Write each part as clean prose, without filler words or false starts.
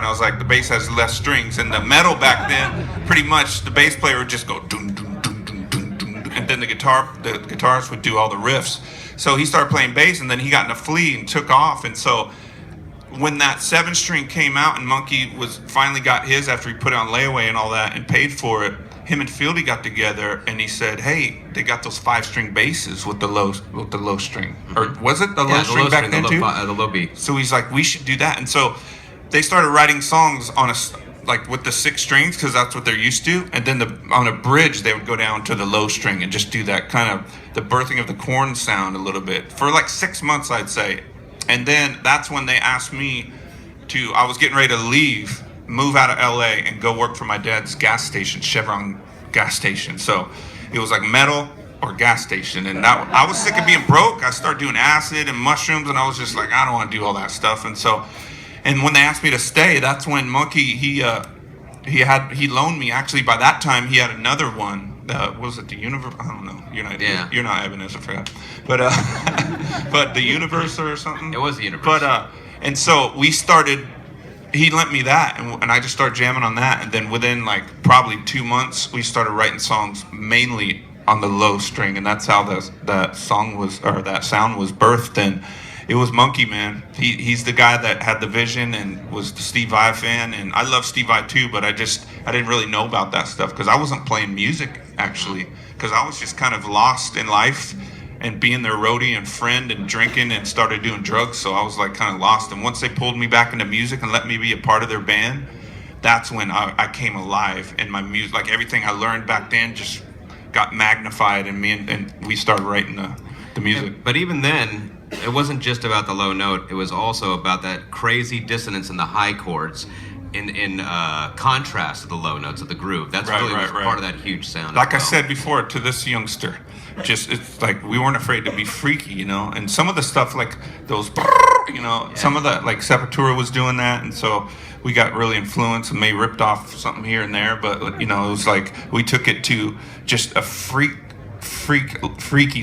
I was like, the bass has less strings. And the metal back then, pretty much the bass player would just go dun dun dun dun dun dun, and then the guitarist would do all the riffs. So he started playing bass, and then he got in a flea and took off. And so when that 7-string came out and Monkey was finally got his after he put it on layaway and all that and paid for it, him and Fieldy got together and he said, "Hey, they got those 5-string basses with the low string, or was it the low string back then too? The low B." So he's like, "We should do that." And so they started writing songs on like with the 6 strings because that's what they're used to, and then on a bridge they would go down to the low string and just do that kind of the birthing of the Korn sound a little bit for like 6 months, I'd say. And then that's when they asked me to, I was getting ready to leave, move out of LA and go work for my dad's gas station, Chevron gas station. So it was like metal or gas station. And I was sick of being broke. I started doing acid and mushrooms, and I was just like, I don't want to do all that stuff. And when they asked me to stay, that's when Monkey, he loaned me, actually by that time he had another one. What was it, the Universe? I don't know. You're not Ebenezer, I forgot. But but the Universe or something. It was the Universe. But and so we started. He lent me that, and I just started jamming on that. And then within like probably 2 months, we started writing songs mainly on the low string, and that's how that sound was birthed. And it was Monkey, man. He's the guy that had the vision and was the Steve Vai fan, and I love Steve Vai too, but I didn't really know about that stuff because I wasn't playing music actually, because I was just kind of lost in life and being their roadie and friend and drinking and started doing drugs, so I was like kind of lost. And once they pulled me back into music and let me be a part of their band, that's when I came alive, and my music, like everything I learned back then just got magnified, and we started writing the music. But even then, it wasn't just about the low note. It was also about that crazy dissonance in the high chords, in contrast to the low notes of the groove. That's really part of that huge sound. Like I said before to this youngster, it's like we weren't afraid to be freaky, you know. And some of the stuff like those, you know, some of the like Sepultura was doing that, and so we got really influenced and maybe ripped off something here and there. But you know, it was like we took it to just a freaky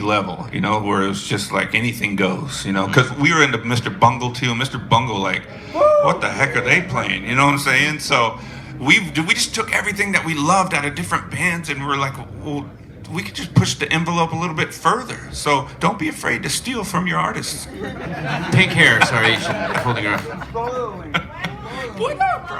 level, you know, where it was just like anything goes, you know, because we were into Mr. Bungle too. Mr. Bungle, like, what the heck are they playing? You know what I'm saying? So we just took everything that we loved out of different bands, and we're like, well, we could just push the envelope a little bit further. So don't be afraid to steal from your artists. Pink hair, sorry, holding her up. What up, bro?